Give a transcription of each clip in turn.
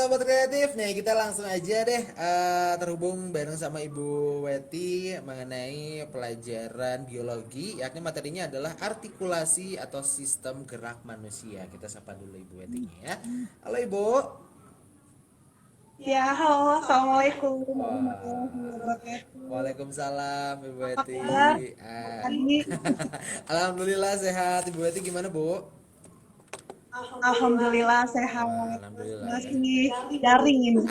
Sobat Kreatif, nih kita langsung aja deh terhubung bareng sama Ibu Weti mengenai pelajaran biologi, yakni materinya adalah artikulasi atau sistem gerak manusia. Kita sapa dulu Ibu Wetinya ya. Halo Ibu. Ya, halo, Assalamualaikum Wah, warahmatullahi wabarakatuh. Waalaikumsalam Ibu Apa Weti. kabar, Ah, Adi? Alhamdulillah sehat. Ibu Weti gimana Bu? Alhamdulillah sehat. Wah, Alhamdulillah ya. Masih daring ini.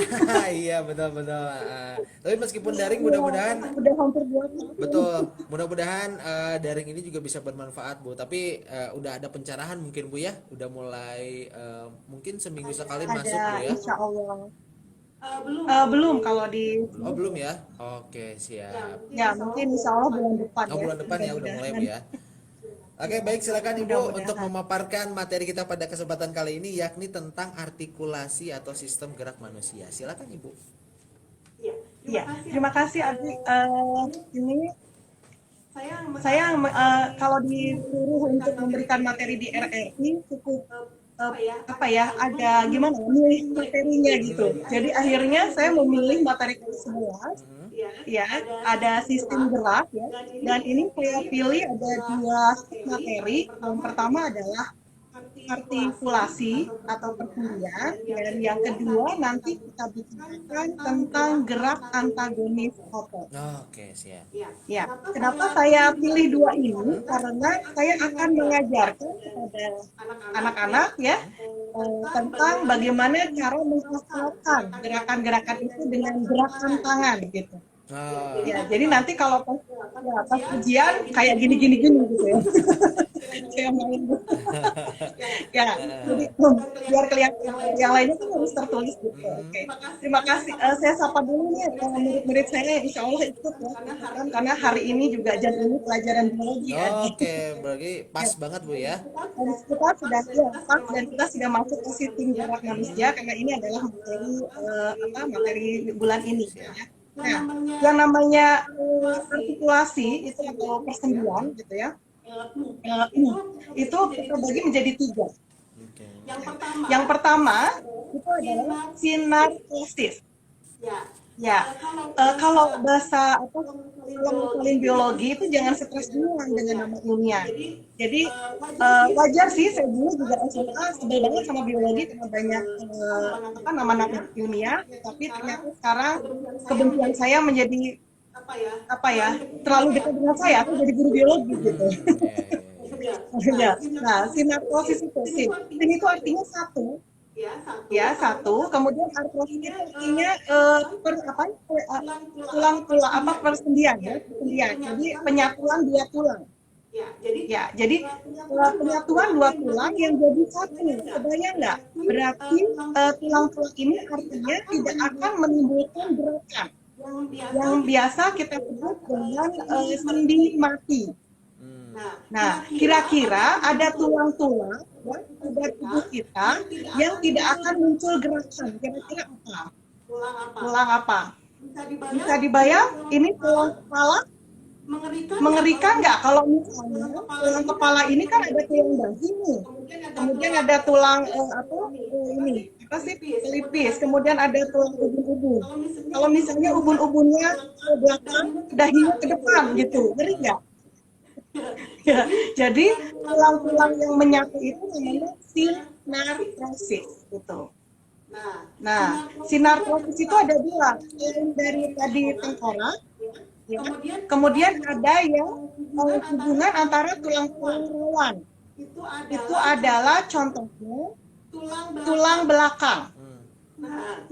Iya betul-betul. Tapi meskipun daring Iya, mudah-mudahan udah hampir 2 tahun. betul, mudah-mudahan daring ini juga bisa bermanfaat Bu. Tapi udah ada pencerahan mungkin Bu ya, udah mulai mungkin seminggu sekali masuk Bu Ada, ya. insya Allah. Belum kalau di Oh sini. belum ya? Oke siap. Ya, mungkin insya Allah bulan depan Oh ya, bulan depan ya udah mulai mudah-mudahan. Bu ya. Oke baik silakan Ibu untuk Mudah-mudahan. memaparkan materi kita pada kesempatan kali ini yakni tentang artikulasi atau sistem gerak manusia. Silakan Ibu. Ya, terima kasih Adi. Ini saya kalau disuruh untuk memberikan materi di RRI cukup apa ya, agak gimana ya, milih materinya gitu. Jadi akhirnya saya memilih materi kelas 11 ya, ada sistem gerak ya, dan ini saya pilih ada 2 materi. Yang pertama adalah artikulasi atau perkuliahan, dan yang kedua nanti kita bicarakan tentang gerak antagonis otot. Oke siap. Ya, kenapa saya pilih 2 ini? Karena saya akan mengajarkan kepada anak-anak ya, tentang bagaimana cara menghafalkan gerakan-gerakan itu dengan gerakan tangan gitu. Oh. Ya, jadi nanti kalau pas ujian kayak gini-gini gitu ya. Saya main gitu. Ya, jadi biar kelihatan yang lainnya kan harus tertulis gitu. Oke. Terima kasih. Saya sapa dulu nih murid-murid saya yang insya Allah ikut ya. Karena hari ini juga jam ini pelajaran biologi ya. Oke, berarti pas banget Bu ya. Dan kita sudah ya, pas dan kita sudah masuk ke sistem gerak manusia karena ini adalah materi materi bulan ini. Siap. Ya. Nah, yang namanya artikulasi itu atau persendian gitu ya. Itu kita bagi menjadi 3. Oke. Yang pertama itu adalah sinartosis. Ya, kalau bahasa kalau ngomongin biologi itu jangan stres dulu dengan nama ilmiah. Jadi wajar sih, saya dulu juga SMA sebel banget sama biologi karena banyak nama-nama ilmiah, tapi ternyata sekarang kebencian saya menjadi terlalu dekat dengan saya, aku jadi guru biologi gitu. Iya, iya. Ya, nah sinartosis itu sin itu artinya satu, ya satu. Kemudian artrosis itu artinya persendian ya, persendian. Jadi penyatuan 2 tulang. Ya, jadi penyatuan 2 tulang yang jadi satu. Kebayang nggak? Berarti tulang-tulang ini artinya tidak akan menimbulkan gerakan yang biasa kita sebut dengan sendi mati. Nah, kira-kira ada tulang-tulang ya, pada tubuh kita yang tidak akan muncul gerakan. Kira-kira apa? Tulang apa? Bisa dibayang? Ini tulang kepala. Mengerikan nggak kalau misalnya tulang kepala ini kan ada tulang bahu nih, kemudian ada tulang ini apa sih, pelipis, kemudian ada tulang ubun-ubun. Kalau misalnya ubun-ubunnya ke belakang, dahinya ke depan gitu, ngeri nggak? Ya, jadi tulang-tulang yang menyatu itu namanya sinartrosis gitu. Nah, sinartrosis itu ada 2, yang dari tadi tengkorak, ya. Kemudian ada yang hubungan antara tulang-tulang rawan. Itu adalah contohnya tulang belakang.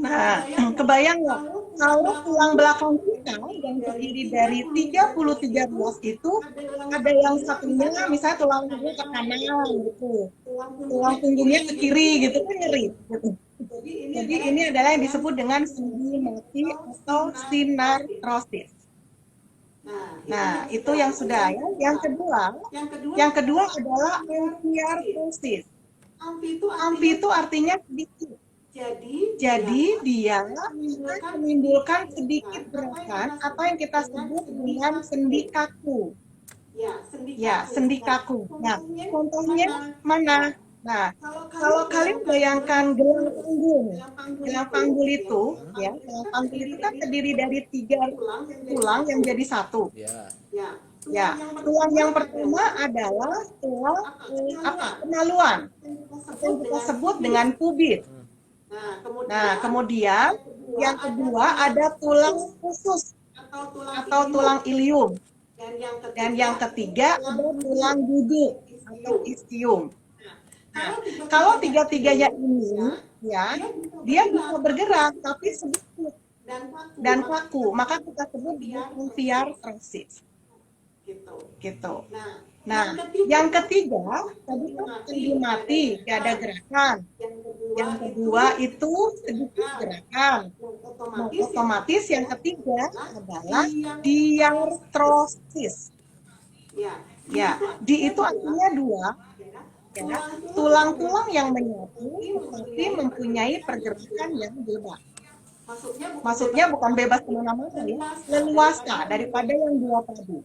Nah, kebayang nggak? Kalau tulang belakang kita yang terdiri dari 33 ruas itu, ada yang satunya misalnya tulang punggungnya ke kanan gitu, tulang punggungnya ke kiri gitu kan ngeri gitu. Jadi ini adalah yang disebut dengan sendi mati atau sinartrosis. Nah, itu yang sudah ya. Yang kedua adalah amfiartrosis. Amfi itu artinya sedikit. Jadi dia menimbulkan sedikit gerakan atau yang kita sebut dengan sendi kaku. Ya, sendi kaku. Nah, contohnya mana? Nah, kalau kalian bayangkan gelang panggul itu, ya, gelang panggul itu kan terdiri dari 3 tulang yang jadi satu. Ya. Ya, tulang yang pertama adalah tulang kemaluan, yang kita sebut dengan pubis. Hmm. Nah, kemudian yang kedua ada tulang khusus atau tulang ilium. Dan yang ketiga ada tulang duduk atau istium. Nah, kalau tiga-tiganya ini, ya, dia bisa bergerak tapi sedikit dan kaku, maka kita sebut dia confiar transis. Gitu. Nah, yang ketiga tadi kan sendi mati, tidak ada gerakan. Yang kedua itu sedikit gerakan. Nah, otomatis yang ketiga adalah diartrosis. Ya, di itu artinya 2. Ya, tulang-tulang yang menyatu tetapi mempunyai pergerakan yang bebas. Maksudnya bukan bebas kemana-mana ya, leluasa daripada yang 2 tadi.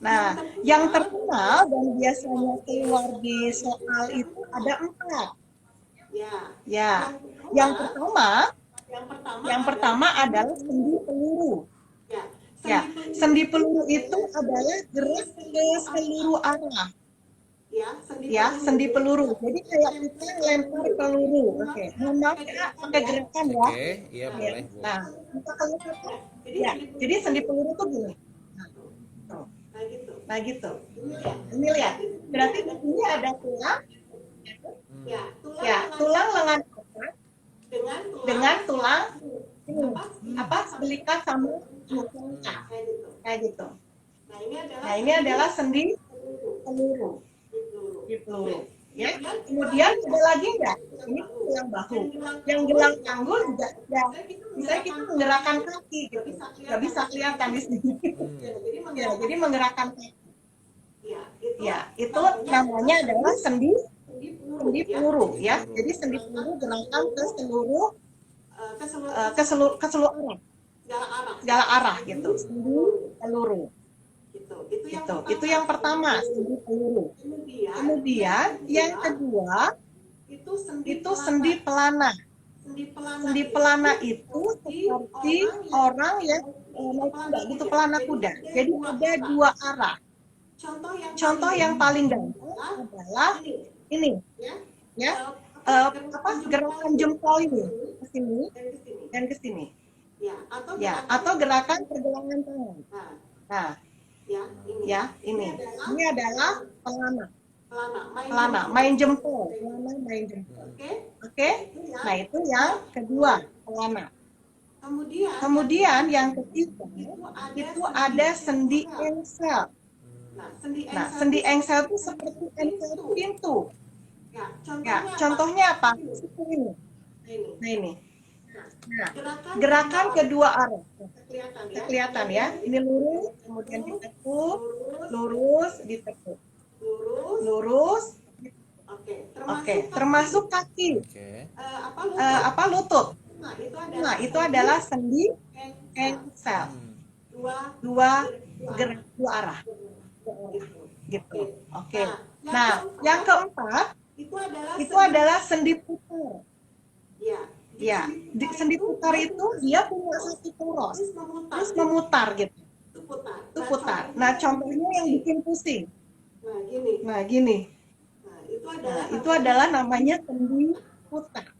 Nah, yang terkenal dan biasanya keluar di soal itu ada 4. Ya, yang pertama adalah sendi peluru. Ya, sendi peluru itu adalah gerak ke seluruh arah. Ya, sendi peluru. Jadi kayak kita lempar peluru. Oke, mohon maaf ya, pakai gerakan ya. Oke, iya boleh, Bu. Nah, kita kalau ya, jadi sendi peluru tuh gini. Nah, gitu. Ini lihat. Berarti di sini ada tulang. Ya, tulang lengan atas dengan tulang ini belikat sama muka. Kayak gitu. Nah, ini adalah sendi peluru. Ya. Kemudian ada lagi enggak? Ini tulang bahu. Yang gelang panggul juga ya. Misalnya kita menggerakkan kaki gitu. Nggak bisa kelihatan di sini. Ya, jadi menggerakkan kaki. Ya, itu namanya adalah sendi peluru ya. Jadi sendi peluru gerakan ke seluruh arah. Segala arah gitu. Sendi peluru. Itu yang pertama, sendi peluru. Kemudian yang kedua itu sendi pelana. Sendi pelana itu seperti orang yang naik kuda, gitu, pelana kuda. Jadi ada 2 arah. Contoh yang paling gampang adalah ini, ya, gerakan jempol ini ke sini dan ke sini. Ya, atau gerakan pergelangan tangan. Nah, ya, ini adalah pelana, main jempol, Oke? Nah, itu yang kedua, pelana. Kemudian yang ketiga itu ada sendi engsel. Nah, sendi engsel itu seperti engsel pintu. Ya, contohnya apa? Ini. Nah, ini. Nah, gerakan kedua arah. Kelihatan ya. Ini lurus, kemudian ditekuk, lurus, ditekuk. Lurus. Oke, termasuk kaki. Lutut. Nah, itu adalah sendi engsel. Dua arah. Gitu. Oke. Nah, yang keempat itu adalah sendi putar. Ya, sendi putar itu dia punya satu poros, terus memutar gitu. Itu putar. Nah, contohnya yang bikin pusing. Nah, gini. Nah, itu adalah namanya sendi putar.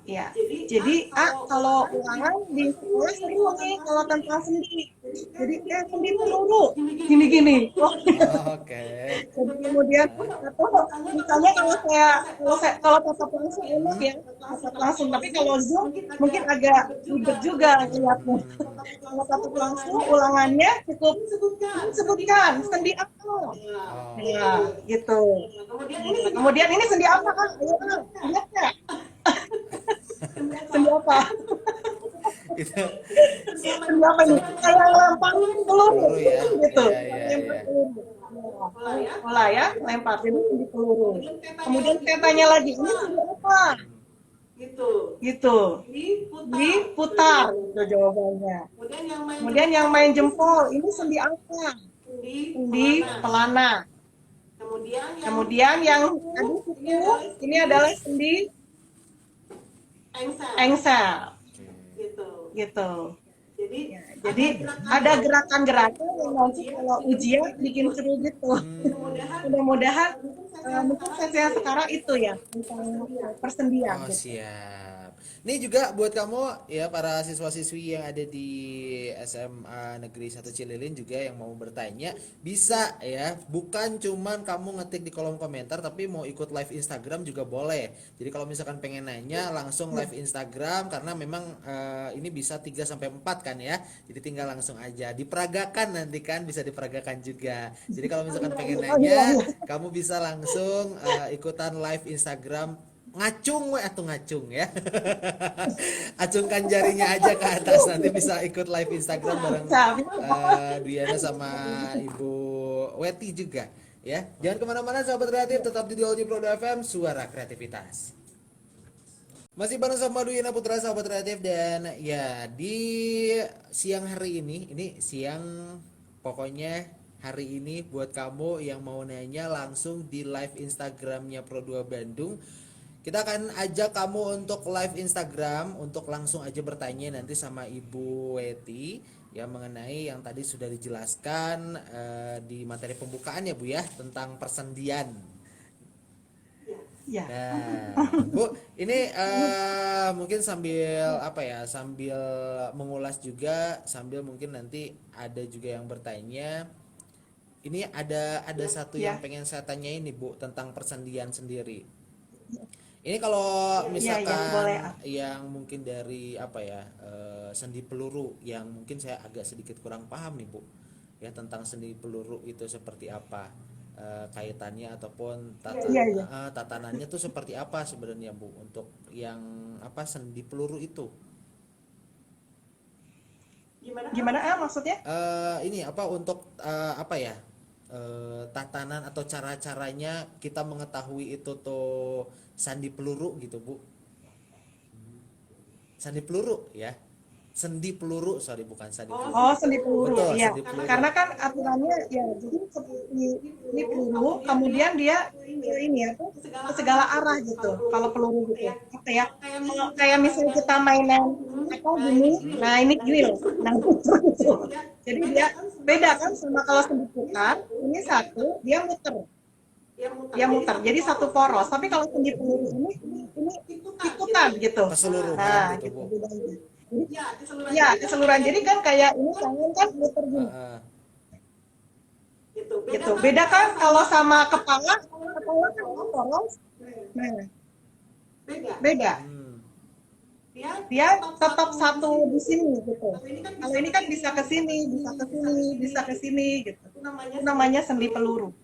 Ya, jadi kalau ulangan di sekolah sering nih kalau tentang sendi. Jadi sendi peluru, gini-gini. Oke. Jadi kemudian atau misalnya kalau tatap langsung enak ya, tatap langsung. Tapi kalau Zoom mungkin agak ribet juga lihatnya. Kalau tatap langsung ulangannya cukup sebutkan sendi apa. Ya, gitu. Kemudian ini sendi apa kan? Ayo, lihat nggak? Sendi apa? Itu Sendi apa nih? Kayak lempar peluru ya. gitu. Iya. Pola ya, lempar jadi sendi peluru. Kemudian saya tanya lagi, ini sendi apa? Gitu. Diputar gitu jawabannya. Kemudian yang main jempol, ini sendi apa? Sendi pelana. Kemudian yang tadi kuku, ini adalah sendi engsel. Gitu. Ya, jadi ada gerakan-gerakan yang nanti kalau ujian bikin seru gitu. Mudah-mudahan mungkin saya sekarang itu ya tentang persendian Oh, gitu. siap. Ini juga buat kamu ya para siswa-siswi yang ada di SMA Negeri 1 Cililin juga yang mau bertanya, bisa ya. Bukan cuman kamu ngetik di kolom komentar tapi mau ikut live Instagram juga boleh. Jadi kalau misalkan pengen nanya langsung live Instagram karena memang ini bisa 3 sampai 4 kan ya. Jadi tinggal langsung aja. Diperagakan nanti kan bisa diperagakan juga. Jadi kalau misalkan pengen Oh iya, nanya, iya. kamu bisa langsung ikutan live Instagram ngacung we atau ngacung ya. Acungkan jarinya aja ke atas nanti bisa ikut live Instagram bareng Diana sama Ibu Weti juga ya. Jangan kemana-mana sahabat kreatif, tetap di Dualji Pro FM, suara kreativitas. Masih bareng sama Duyana Putra sahabat kreatif, dan ya di siang hari ini siang pokoknya hari ini buat kamu yang mau nanya langsung di live Instagramnya Pro2 Bandung. Kita akan ajak kamu untuk live Instagram untuk langsung aja bertanya nanti sama Ibu Weti ya mengenai yang tadi sudah dijelaskan di materi pembukaan ya Bu ya tentang persendian. Ya. Nah, Bu, ini mungkin sambil apa ya, sambil mengulas juga, sambil mungkin nanti ada juga yang bertanya. Ini ada satu yang pengen saya tanyain nih Bu tentang persendian sendiri. Ini kalau Ya, boleh. misalkan yang mungkin dari apa ya sendi peluru yang mungkin saya agak sedikit kurang paham nih Bu ya tentang sendi peluru itu seperti apa kaitannya ataupun Iya. tatanannya tuh seperti apa sebenarnya Bu untuk yang apa sendi peluru itu. Gimana maksudnya? Ini apa untuk apa ya tatanan atau cara-caranya kita mengetahui itu tuh sandi peluru gitu Bu, sandi peluru ya, sendi peluru sorry bukan sandi peluru. Oh, sendi peluru. Betul, Ya. sendi peluru. Karena kan aturannya ya jadi seperti ini peluru, kemudian dia ini apa? Ke segala arah gitu. Kalau peluru gitu. Apa ya? Kayak misalnya kita mainan apa gini. Nah, ini gini loh. Nah, gitu. Jadi dia beda kan sama kalau sendi putar, ini satu, dia muter. Jadi satu poros. Tapi kalau sendi peluru ini ikutan gitu. Keseluruhan Nah, gitu gitu Bu. bedanya. Ya, keseluruhan. Jadi kan kayak ini tangan kan muter gini. Gitu. Beda kan kalau sama kepala kan poros. Nah, beda. Dia tetap satu di sini gitu. Kalau ini kan bisa ke sini, bisa ke sini, bisa ke sini gitu. Itu namanya sendi peluru.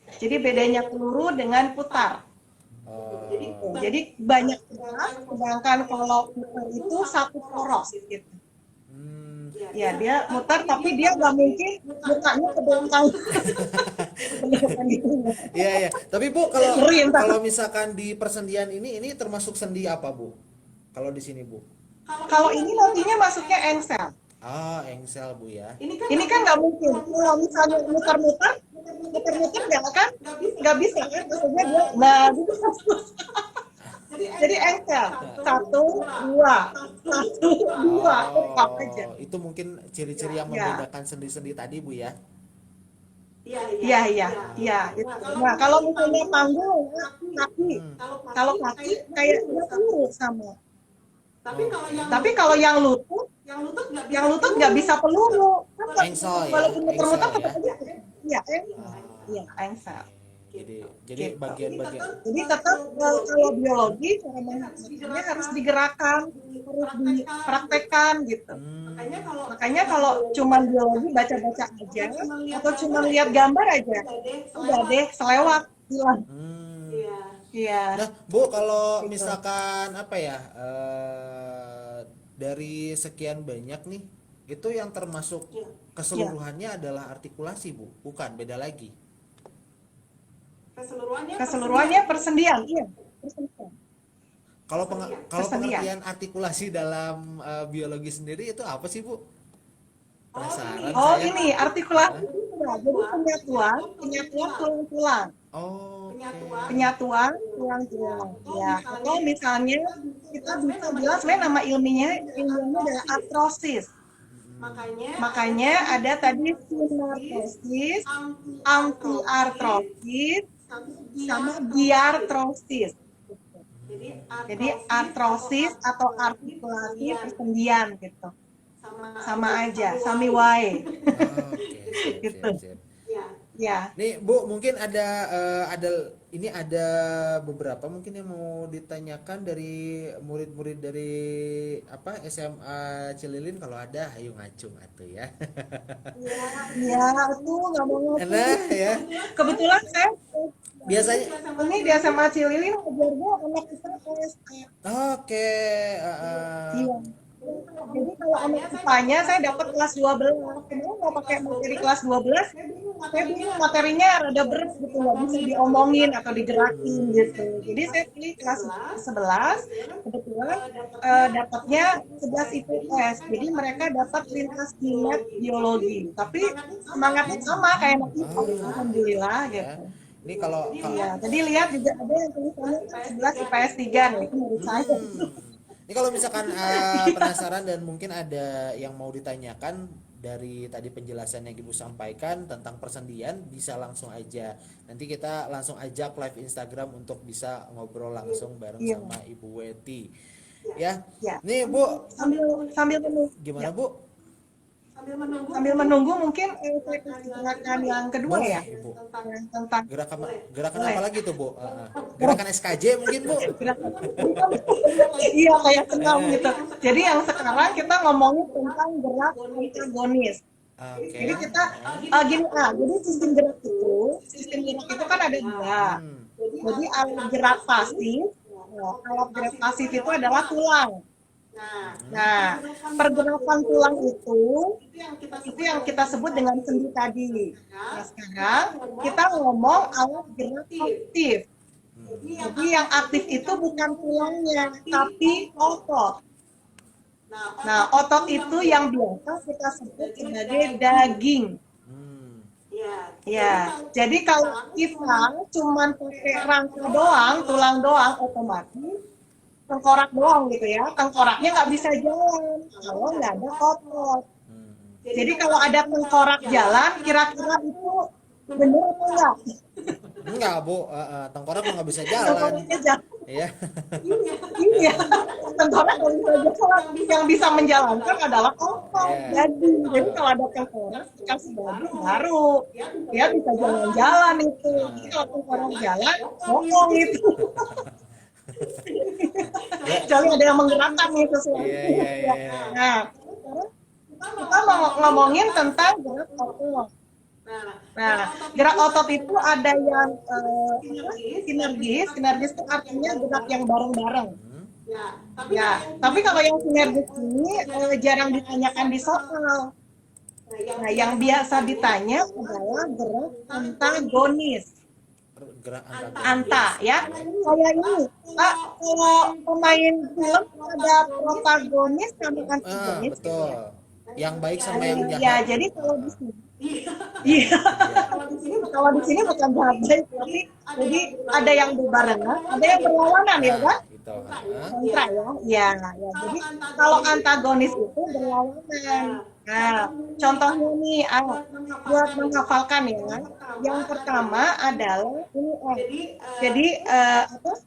Jadi bedanya peluru dengan putar. Jadi banyak gerak, sedangkan kalau putar itu satu poros gitu. Ya dia muter tapi dia nggak mungkin mukanya ke belakang. Iya ya. Tapi Bu kalau misalkan di persendian ini termasuk sendi apa Bu? Kalau di sini Bu? Kalau ini nantinya masuknya engsel. Ah, engsel Bu ya. Ini kan nggak mungkin. Kalau misalnya muter-muter nggak bisa kan? Maksudnya dia, nah, jadi engsel satu dua tetap aja. Itu mungkin ciri-ciri yang membedakan sendi-sendi tadi Bu ya. Iya. Gitu. Nah kalau misalnya panggung kaki, kalau kaki kayak lurus sama. Tapi kalau yang lutut nggak bisa peluru. Engsel ya. Walaupun muter-muter Engsel tetap ya. aja. Iya, engsel. Jadi bagian-bagian. Jadi tetap kalau biologi cara mengatasinya harus digerakkan, harus dipraktekkan gitu. Makanya kalau cuma biologi baca-baca aja atau cuma lihat gambar aja, udah deh selewat hilang. Iya. Nah, Bu, kalau misalkan apa ya dari sekian banyak nih, itu yang termasuk keseluruhannya adalah artikulasi Bu, bukan beda lagi. Keseluruhannya persendian, iya. Persendian. Kalau pengertian artikulasi dalam biologi sendiri itu apa sih Bu? Penasaran Oh saya. ini artikulasi Ya, jadi penyatuan tulang-tulang. Oke. Penyatuan tulang-tulang. Ya, atau misalnya kita bisa bilang sebenarnya nama ilmiahnya adalah artrosis. Makanya ada tadi sinartrosis, antiartrosis, sama diartrosis. Jadi artrosis atau artikulasi persendian gitu. Sama aja, sami wae. Oke, Gitu. sip. Ya. Nih Bu, mungkin ada beberapa mungkin yang mau ditanyakan dari murid-murid dari apa SMA Cililin, kalau ada ayo ngacung atuh ya. Ya, aku nggak mau ngerti. Nah ya, Kebetulan saya biasanya ini di SMA Cililin ngajarnya anak kita PSA. oke. Iya. Jadi kalau anak IPA-nya saya dapat kelas 12. Kemudian mau pakai materi kelas 12, saya bingung materinya rada berat gitu, nggak bisa diomongin atau digerakin gitu. Jadi saya pilih kelas 11, kebetulan dapatnya 11 IPS. Jadi mereka dapat lintas minat biologi. Tapi semangatnya sama kayak anak IPA, alhamdulillah Ya. gitu. Ini kalau Iya, tadi lihat juga ada yang tulisannya 11 IPS 3 nih, itu menurut saya. Ini kalau misalkan penasaran dan mungkin ada yang mau ditanyakan dari tadi penjelasan yang Ibu sampaikan tentang persendian, bisa langsung aja. Nanti kita langsung ajak live Instagram untuk bisa ngobrol langsung bareng Iya. sama Ibu Weti. Ya. Ya. Nih Bu, Sambil menunggu. gimana Bu? Sambil menunggu mungkin saya kasih gerakan yang kedua Boleh, ya, Ibu. yang tentang Gerakan Boleh. apa lagi tuh Bu? Gerakan SKJ mungkin Bu? gerakan. Iya, kayak senam gitu. Jadi yang sekarang kita ngomongin tentang gerak antagonis. Oke. Jadi kita gini, jadi sistem gerak itu kan ada dua. Hmm. Jadi alat gerak pasif, alat gerak pasif itu adalah tulang. Nah, pergerakan tulang itu yang kita sebut dengan sendi tadi. Nah, sekarang kita ngomong alat gerak aktif. Jadi yang aktif itu bukan tulangnya, tapi otot. Nah, otot itu yang biasa kita sebut sebagai daging. Hmm. Ya, jadi kalau kita cuman pakai rangka doang, tulang doang, otomatis tengkorak doang gitu ya. Tengkoraknya nggak bisa jalan kalau nggak ada otot. Hmm. Jadi kalau ada tengkorak jalan, kira-kira itu benar atau enggak? Enggak Bu, tengkorak nggak bisa jalan. Tengkoraknya jalan. Iya. Iya, tengkorak nggak bisa jalan. Yang bisa menjalankan adalah otot, daging. Jadi kalau ada tengkorak, dikasih daging baru dia bisa jalan-jalan itu. Jadi kalau tengkorak jalan, bohong itu. Kecuali ada yang menggerakkan itu sesuatu. Iya. Nah, sekarang kita mau ngomongin tentang gerak otot. Nah, gerak otot itu ada yang sinergis itu artinya gerak yang bareng-bareng. Ya, tapi kalau yang sinergis ini jarang ditanyakan di soal. Nah, yang biasa ditanya adalah gerak antagonis. Gerak Anta ya, kayak ini Pak, kalau pemain film ada protagonis sama antagonis gitu betul. ya. Yang baik sama yang Ya, jahat. jadi kalau di sini iya, kalau di sini bukan jahat baik, tapi jadi ada yang berbarengan, ada yang berlawanan ya kan? Gitu. Kontra ya. Jadi kalau antagonis itu berlawanan. Nah, contohnya nih, buat menghafalkan ya. Yang pertama adalah ini Jadi apa?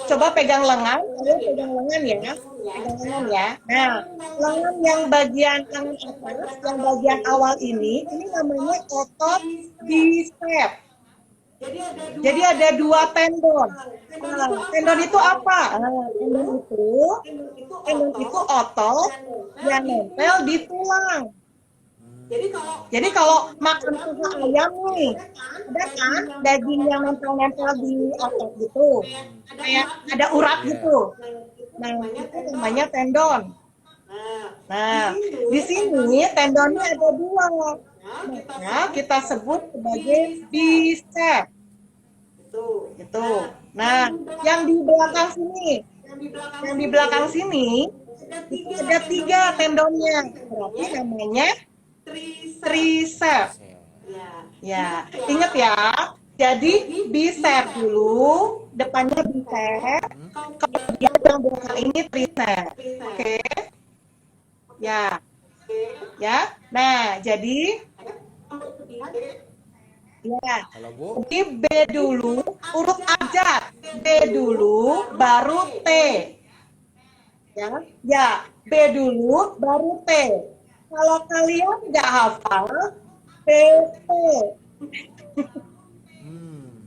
Coba pegang lengan, pegang lengan ya. Pegang lengan ya. Nah, lengan yang bagian tangan atas, yang bagian awal ini namanya otot bicep. Jadi ada dua tendon. Nah, tendon itu apa? Tendon itu otot yang nempel di tulang. Jadi kalau makan paha ayam nih, ada kan daging yang nempel-nempel di otot gitu, kayak ada urat gitu. Nah, itu namanya tendon. Nah, di sini tendonnya ada dua. Maka kita sebut sebagai bicep. Gitu. Nah, yang di belakang sini itu ada tiga tendonnya. Berarti namanya Tricep. Tricep. Ya, ingat ya. Jadi bicep dulu, depannya bicep, kemudian yang belakang ini tricep. Oke, ya, ya. Nah, jadi ya, Halo Bu. jadi B dulu, urut aja. B dulu, baru T. Ya, ya. B dulu, baru T. Kalau kalian nggak hafal, T, T. Hmm.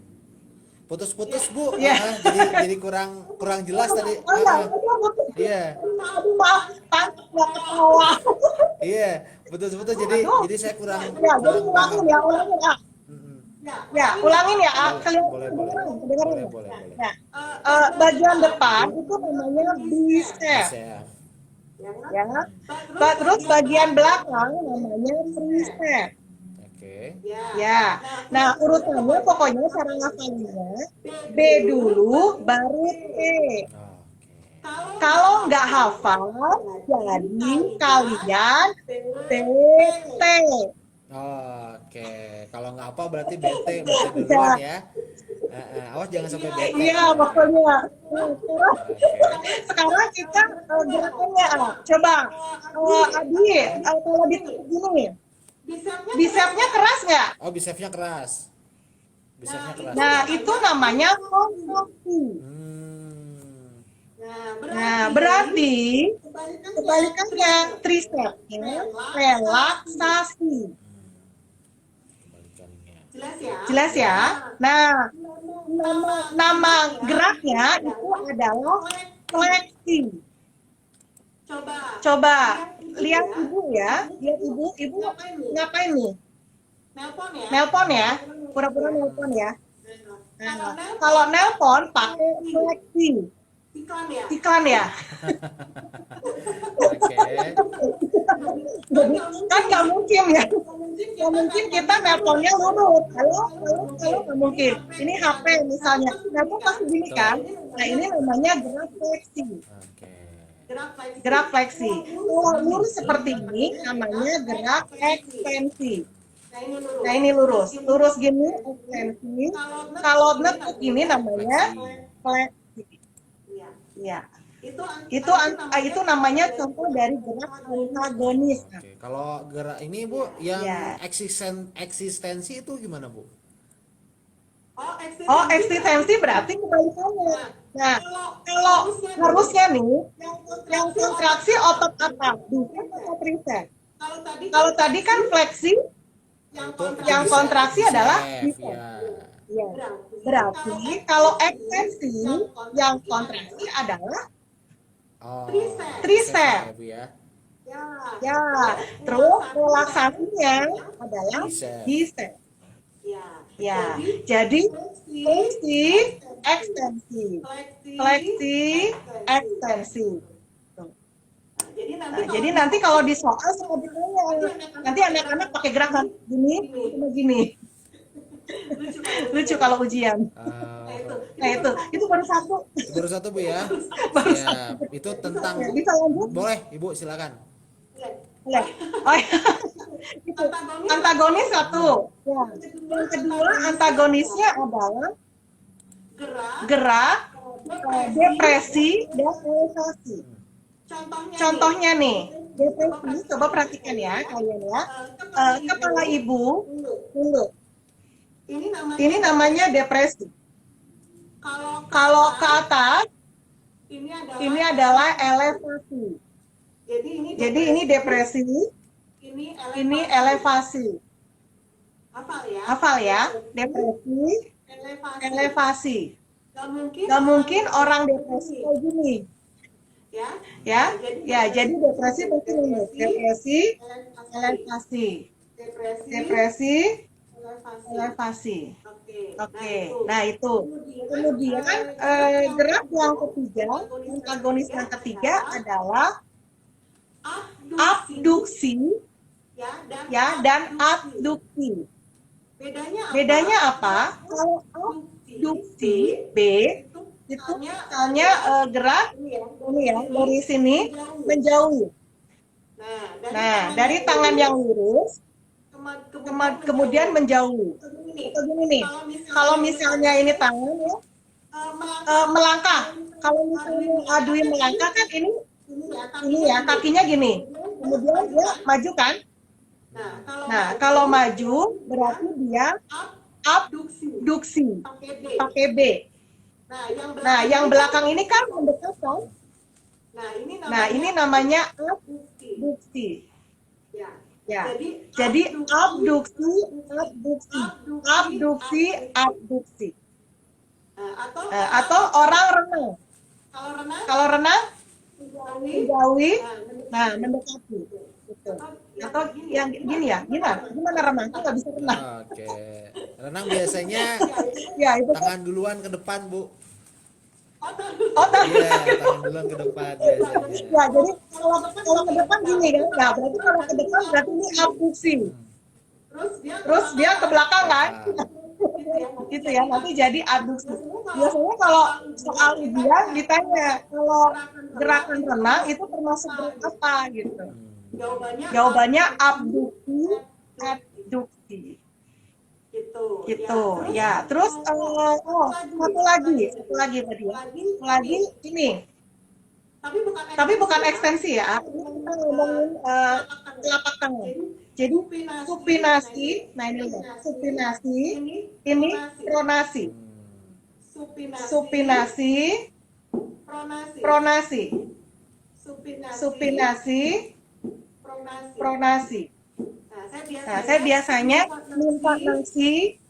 Putus-putus Bu. Ya. Jadi kurang jelas tadi. Oh ya, Iya. aduh maaf, pantas nggak ketawa. Iya, putus-putus Aduh. jadi saya kurang Ya, jadi kurang ulangin paham. ya, ulangin ya. Mm-mm. Ya, ulangin ya. Boleh, boleh, boleh. Kedengeran Boleh, ya? boleh, boleh. Ya. Bagian depan itu namanya bicep, Bisa. ya. Terus bagian belakang namanya tricep. Oke. Ya. Nah, urutannya pokoknya cara ngafalinnya B dulu, baru T. Oke. Kalau nggak hafal, jadi kalian T, T. Oke. Kalau nggak apa berarti bete duluan Ya. ya. Awas jangan sampai bete. Iya, pokoknya. Nah, Oke. sekarang kita gerakannya. Coba, Adi, kalau ditekuk gini, bicepnya keras nggak? Oh, bicepsnya keras. Bicepsnya keras. Nah, itu namanya kontraksi. Hmm. Nah, berarti kebalikannya tricepnya relaksasi. Kebalikannya. Jelas ya? Nah, nama geraknya itu adalah fleksi. Coba lihat ibu ya, lihat ibu ngapain nih? Nelpon ya, pura-pura nelpon ya. Nah, kalau nelpon pakai fleksi, iklan ya. Oke. Jadi kan nggak mungkin ya, nggak mungkin kita nelponnya lurus. Halo, nggak mungkin. Ini HP misalnya, nelpon pasti gini kan. Nah ini namanya gerak fleksi. Oke. Gerak fleksi. Kalau lurus seperti ini namanya gerak ekstensi. Nah ini lurus gini ekstensi. Kalau nekuk ini namanya fleksi. Ya. Itu namanya contoh dari gerak antagonis. Oke. Kalau gerak ini Bu yang Ya. eksistensi itu gimana Bu? Oh, eksistensi berarti kebalikannya. Nah, kalau harusnya nih, yang kontraksi otot apa? Bicep atau tricep? Kalau tadi kan fleksi, Itu yang bicep. kontraksi adalah Bicep, bicep. ya. Ya. Berarti kalau ekstensi, yang kontraksi adalah Oh, tricep. ya. Ya, terus relaksasinya adalah Bicep. bicep. Ya, jadi fleksi, ekstensi, fleksi, ekstensi. Nah, jadi nanti kalau di soal sepertinya nanti anak-anak pakai gerakan gini sama gini. Lucu kalau ujian. Nah itu baru satu. Itu baru satu Bu ya. Baru Ya, itu tentang Ya, bisa lanjut? boleh Ibu silakan. Ya. Oh, ya. Itu antagonis satu. Ya. Yang kedua antagonisnya adalah gerak, depresi dan elevasi. Contohnya nih, depresi coba perhatikan ya kalian ya. Kepala ibu tunduk. Ini namanya depresi. Kalau ke atas ini adalah elevasi. Jadi ini depresi, ini elevasi. Hafal ya, depresi, elevasi. Gak mungkin orang depresi kayak gini. Ya, jadi depresi pasti ini. Depresi, elevasi. Depresi, elevasi. Oke, nah itu. Kemudian gerak yang ketiga, antagonis yang ketiga adalah abduksi, ya, dan abduksi. Bedanya apa? Kalau abduksi B itu misalnya gerak ini ya dari sini menjauh. Nah, dari tangan yang lurus kemudian menjauh. Atau gini nih, kalau misalnya ini tangan ya melangkah. Kalau misalnya Dwi melangkah kan ini ya kakinya gini. Kemudian dia maju kan? Nah, kalau maju berarti dia abduksi pakai B. Nah, yang belakang ini kan mendekat kan? Nah, ini namanya abduksi. Ya. Jadi abduksi, abduksi. Atau orang renang. Kalau renang menjauhi, nah mendekati. Gitu. Atau yang gini ya, gimana renang? Kita bisa renang. Oke. Renang biasanya Ya, itu kan. tangan duluan ke depan, Bu. Oh, Iya, tangan duluan ke depan biasanya. ya, jadi kalau ke depan gini kan, nah berarti kalau ke depan berarti ini abduksi. Terus dia ke belakang kan, gitu ya, nanti jadi abduksi. Biasanya kalau soal ujian ditanya, kalau gerakan renang itu termasuk gerak apa gitu. Jawabannya abduksi, abduksi. Gitu ya. Terus satu lagi tadi ya. Satu lagi ini. Tapi bukan ekstensi ya. Kita ngomongin telapak tangan. Jadi supinasi, nah ini ya. Supinasi, ini pronasi. Supinasi, pronasi. Supinasi, pronasi. Nah, saya biasanya minta nasi.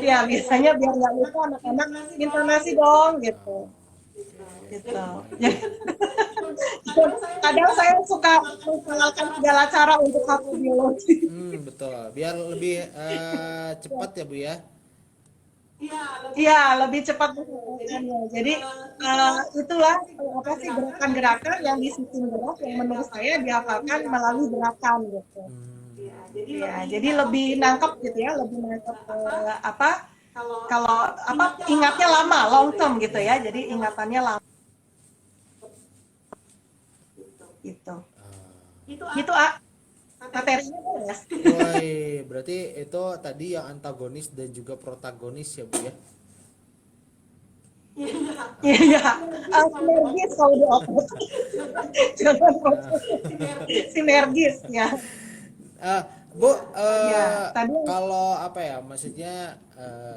Ya, biasanya biar nggak lupa anak-anak minta nasi dong, gitu. Kadang saya suka menghalalkan segala cara untuk hafal biologi. Betul. Biar lebih cepat ya, Bu ya. Iya, lebih cepat menghafalkannya. Jadi itulah apa sih gerakan-gerakan yang disusun gerak yang menurut saya dihafalkan melalui gerakan gitu. Ya, jadi lebih nangkep gitu ya, lebih nangkep kalau ingatnya lama, long term gitu ya. Jadi ingatannya lama. Gitu. Itu materinya beres. Woi, berarti itu tadi yang antagonis dan juga protagonis ya, Bu ya. Iya, sinergis kalau di otak. Jangan sinergis ya. Bu, Ya, tadi kalau apa ya, maksudnya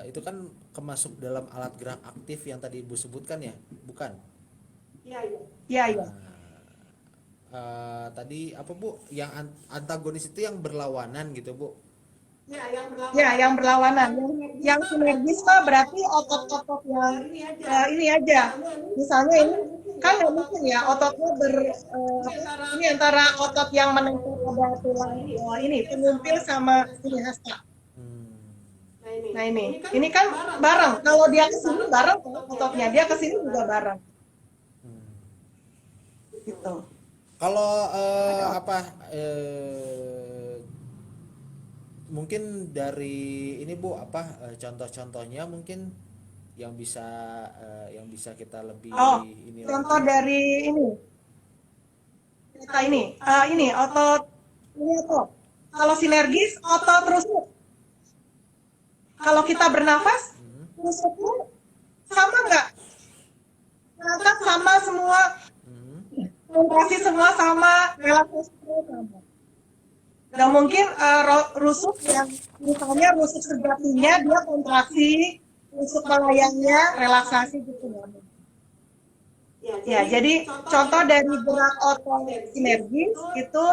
itu kan kemasuk dalam alat gerak aktif yang tadi Ibu sebutkan ya, bukan? Iya. Tadi apa Bu? Yang antagonis itu yang berlawanan gitu, Bu? Ya, yang berlawanan. Yang sinergis mah berarti otot-otot yang ini aja. Misalnya ini kan nggak mungkin ya ototnya ini antara otot yang menempel pada tulang ini penyumpil sama ini hasta. Nah ini kan bareng. Kalau dia kesini bareng ototnya, dia kesini juga bareng. Gitu. Kalau mungkin dari ini Bu contoh-contohnya mungkin yang bisa kita lebih ini contoh lagi. Dari ini kita ini otot ini otot. Kalau sinergis otot rusuk. Kalau kita bernafas rusuknya sama nggak? Ngangkat sama semua. Kontraksi semua sama, relaksasi semua sama. Nggak mungkin rusuk yang misalnya rusuk sejatinya dia kontraksi, rusuk melayangnya relaksasi gitu. Ya, jadi contoh dari gerak otot sinergis itu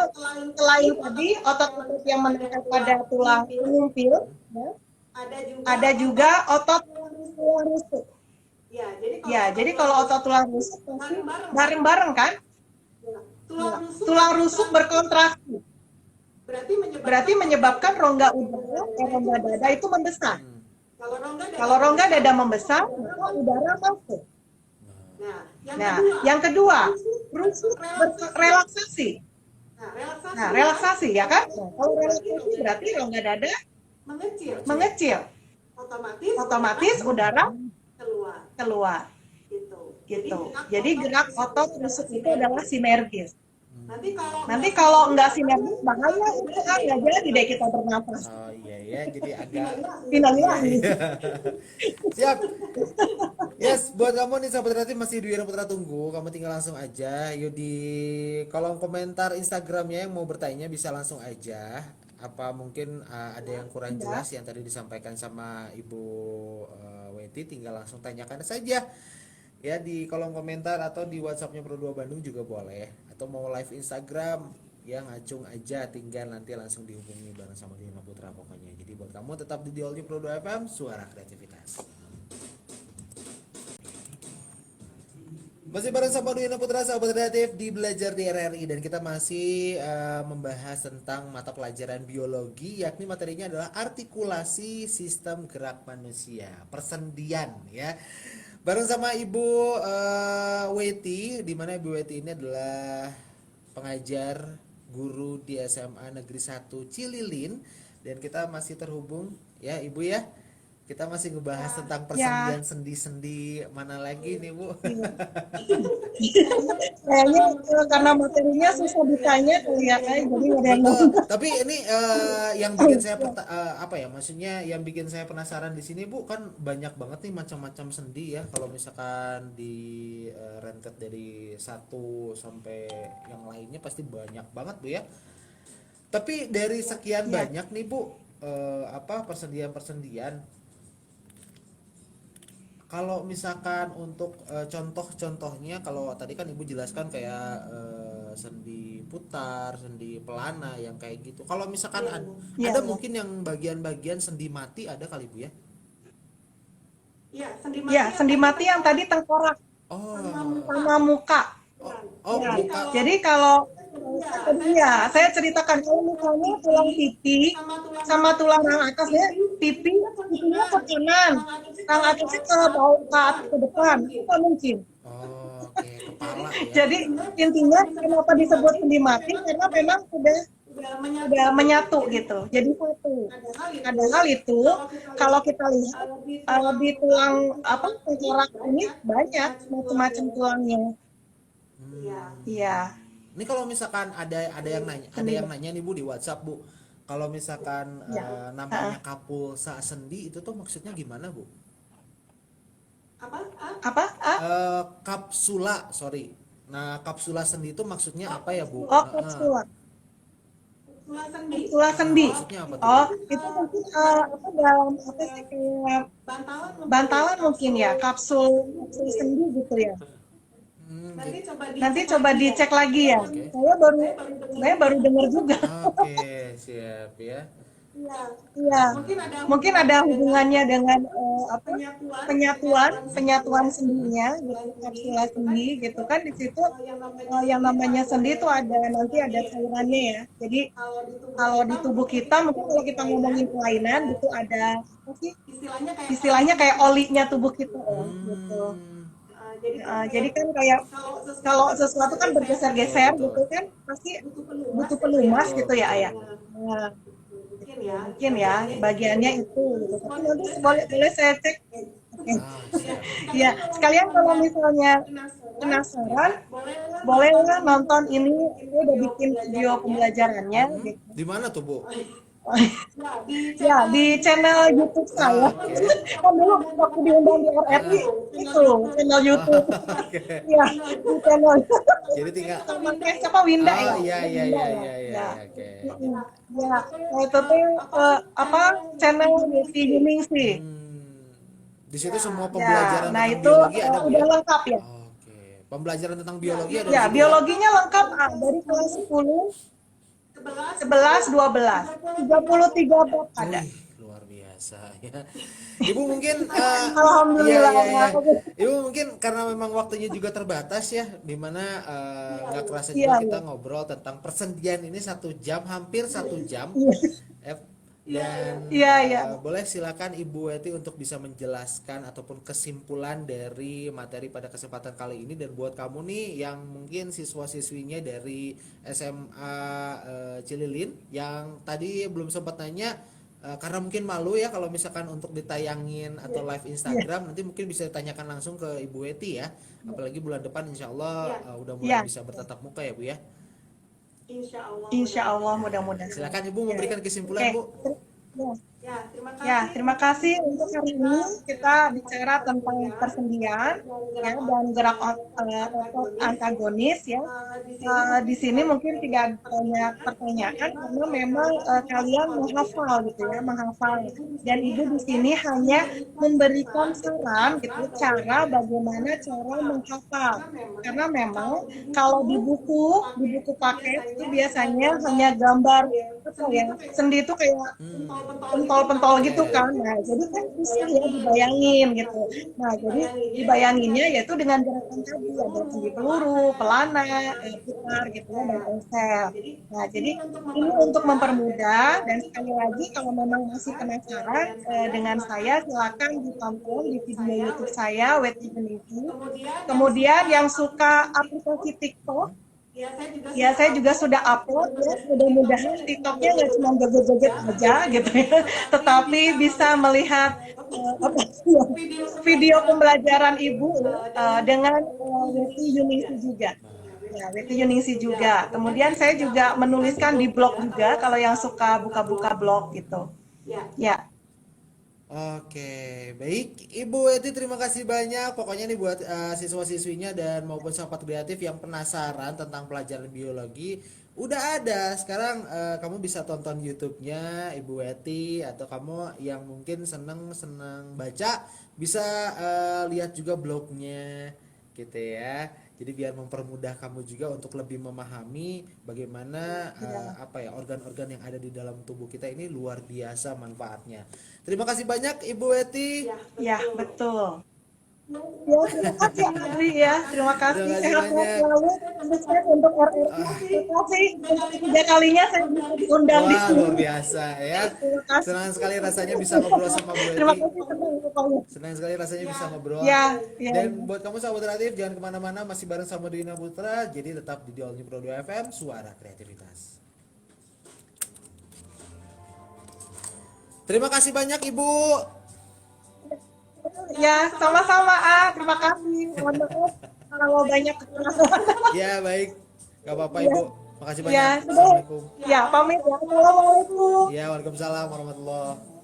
selain tadi otot-otot yang menempel pada tulang penyumpil, ya, ada juga otot tulang rusuk. Ya, jadi kalau otot tulang rusuk pasti bareng-bareng kan? Tulang rusuk berkontraksi. Berarti menyebabkan rongga udara dan rongga dada itu membesar. Kalau rongga dada membesar, maka udara masuk. Nah, yang kedua, rusuk relaksasi. Nah, relaksasi ya kan? Nah, kalau relaksasi berarti rongga dada mengecil. Otomatis udara keluar. Gitu. Jadi gerak otot rusuk itu adalah sinergis. Nanti kalau nggak sinergis bahaya itu nggak jadi deh kita bernafas. Oh iya ya, jadi agak iya Finalisasi. iya. Siap. Yes, buat kamu nih sahabat kreatif masih Dwi Putra tunggu, kamu tinggal langsung aja. Yuk di kolom komentar Instagramnya yang mau bertanya bisa langsung aja. Apa mungkin ada yang kurang Ya. jelas yang tadi disampaikan sama Ibu Weti, tinggal langsung tanyakan saja ya di kolom komentar atau di WhatsAppnya Pro 2 Bandung juga boleh. Atau mau live Instagram yang ngacung aja, tinggal nanti langsung dihubungi bareng sama Dwi Putra pokoknya. Jadi buat kamu tetap di Dialnya Pro 2 FM, suara kreativitas. Masih bareng sama Duina Putra, sahabat kreatif di Belajar di RRI, dan kita masih membahas tentang mata pelajaran biologi, yakni materinya adalah artikulasi sistem gerak manusia, persendian ya. Bareng sama Ibu Weti, di mana Ibu Weti ini adalah pengajar guru di SMA Negeri 1 Cililin, dan kita masih terhubung ya Ibu ya. Kita masih ngebahas tentang Ya, persendian sendi-sendi mana lagi nih Bu? kayaknya karena materinya susah ditanya kali ya, jadi nggak ada yang Betul. ngomong. Tapi ini yang bikin saya apa ya? Maksudnya yang bikin saya penasaran di sini Bu, kan banyak banget nih macam-macam sendi ya. Kalau misalkan di rentet dari satu sampai yang lainnya pasti banyak banget Bu ya. Tapi dari sekian Ya, banyak nih Bu, apa persendian-persendian, kalau misalkan untuk contoh-contohnya, kalau tadi kan Ibu jelaskan kayak sendi putar, sendi pelana yang kayak gitu. Kalau misalkan ya, ada ya. mungkin yang bagian-bagian sendi mati ada kali Bu ya? Ya, sendi mati yang tadi tengkorak Oh, sama muka. oh Ya, buka. jadi kalau ya, saya ceritakan kalau misalnya tulang pipi sama tulang rahang atasnya, pipinya ke kanan, rahang atasnya ke bawah ke depan, itu nggak mungkin. Oh, oke, kepala ya. Jadi intinya kenapa disebut sendi mati karena memang udah menyatu gitu, jadi satu. Padahal itu kalau kita lihat di tulang apa tengkorak ini banyak macam-macam tulangnya. Hmm. Iya, Ini kalau misalkan ada sendi yang mati. nanya nih Bu di WhatsApp Bu. Kalau misalkan Ya. namanya kapulsa sendi itu tuh maksudnya gimana Bu? Apa? Ah? Kapsula, sorry. Nah, kapsula sendi itu maksudnya apa ya Bu? Oh, kapsula. Kapsula sendi. Maksudnya apa tuh Bu? Oh, itu mungkin apa dalam apa sih kayak bantalan mungkin ya, kapsul sendi gitu ya. Nanti coba dicek lagi ya. Oke. Saya baru dengar juga. Oke, siap ya. Iya, mungkin ada hubungannya dengan apa penyatuan sendinya gitu, kapsula sendi gitu kan di situ yang namanya sendi itu nanti ada cairannya ya. Jadi kalau di tubuh kita mungkin kalau kita ngomongin kelainan gitu ada apa sih istilahnya kayak olinya tubuh kita ya, gitu. Hmm, Jadi kan kayak kalau sesuatu kan betul bergeser-geser betul. gitu kan pasti butuh pelumas Betul gitu ya betul. Ayah. Nah, mungkin ya bagiannya itu gitu. Tapi nanti boleh saya cek. Oke. Ah, siap. Ya, sekalian kalau misalnya penasaran, bolehlah nonton ini. Saya udah bikin video pembelajarannya gitu. Di mana tuh Bu? Ya, di channel YouTube saya. Ah, oke. Kan dulu waktu diundang di RRI, itu channel YouTube. Oke. Ya, di channel. Jadi tinggal. Sama kayak siapa Winda Oh ya? iya iya Winda iya ya. iya iya Ya. oke. Ya, nah itu tuh apa channel Desi Yuning sih. Di situ semua Ya, pembelajaran nah tentang itu biologi ada Bu udah ya? lengkap ya. Oke. Pembelajaran tentang biologi ada di Ya, situ ya? biologinya lengkap dari kelas 10, 11, 12. 33 bab ada. Wih, luar biasa ya. Ibu mungkin iya Alhamdulillah. iya iya. Ibu mungkin karena memang waktunya juga terbatas ya, dimana nggak kerasa Iya, juga iya. kita ngobrol tentang persendian ini 1 jam, hampir 1 jam. Eh, dan Iya, iya. boleh silakan Ibu Weti untuk bisa menjelaskan ataupun kesimpulan dari materi pada kesempatan kali ini, dan buat kamu nih yang mungkin siswa-siswinya dari SMA Cililin yang tadi belum sempat nanya, karena mungkin malu ya kalau misalkan untuk ditayangin atau live Instagram, nanti mungkin bisa ditanyakan langsung ke Ibu Weti ya, apalagi bulan depan insya Allah udah mulai Iya. bisa bertatap muka ya Bu ya. Insya Allah mudah-mudahan. Silakan Ibu Ya. memberikan kesimpulan, Oke. Bu. Ya, terima kasih untuk hari ini kita bicara tentang persendian ya dan gerak otot antagonis ya. Di sini mungkin tidak banyak pertanyaan karena memang kalian menghafal gitu ya, menghafal. Dan Ibu di sini hanya memberikan saran gitu cara bagaimana cara menghafal. Karena memang kalau di buku paket itu biasanya hanya gambar apa ya, sendi itu kayak pentol-pentol gitu Ya. kan. Nah, jadi kan susah ya dibayangin gitu. Nah, jadi dibayanginnya yaitu dengan gerakan tadi, ada sendi peluru, pelana, putar gitu ya, dan engsel. Nah, jadi ini untuk mempermudah dan sekali lagi kalau memang masih penasaran dengan saya, silakan ditonton di video YouTube saya, Weti Peniti. Kemudian yang suka aplikasi TikTok, ya, saya juga sudah upload ya. Mudah-mudahan TikToknya nggak cuma joget-joget aja gitu ya, tetapi bisa melihat apa ya, video pembelajaran Ibu dengan Weti Yuningsi juga. Ya, Weti Yuningsi juga. Kemudian saya juga menuliskan di blog juga kalau yang suka buka-buka blog gitu. Ya, Oke, baik Ibu Weti, terima kasih banyak. Pokoknya nih buat siswa-siswinya dan maupun sahabat kreatif yang penasaran tentang pelajaran biologi, udah ada. Sekarang kamu bisa tonton YouTube-nya Ibu Weti, atau kamu yang mungkin seneng-seneng baca bisa lihat juga blognya gitu ya. Jadi biar mempermudah kamu juga untuk lebih memahami bagaimana apa ya, organ-organ yang ada di dalam tubuh kita ini luar biasa manfaatnya. Terima kasih banyak Ibu Weti. ya betul. Ya, terima kasih Andri ya. Terima kasih. Terima kasih Sehat-sehat banyak. selalu. Sukses untuk RRI. Terima kasih. Untuk ketiga kalinya saya bisa diundang di Wah, sini. luar biasa ya. Terima kasih. Senang sekali rasanya bisa ngobrol sama Bu Terima Weti. kasih senang pokoknya. Senang sekali rasanya bisa ngobrol. Ya, ya. Dan buat kamu sahabat kreatif, jangan kemana-mana, masih bareng sama Dina Putra. Jadi tetap di All New Pro 2 FM, suara kreativitas. Terima kasih banyak Ibu. Ya, sama-sama Terima kasih. Mohon maaf kalau banyak kekerasan. Ya baik, gak apa-apa Ya. Ibu. Makasih banyak. Ya, sudah. Assalamualaikum. Ya, pamit ya. Assalamualaikum. Ya, waalaikumsalam warahmatullahi.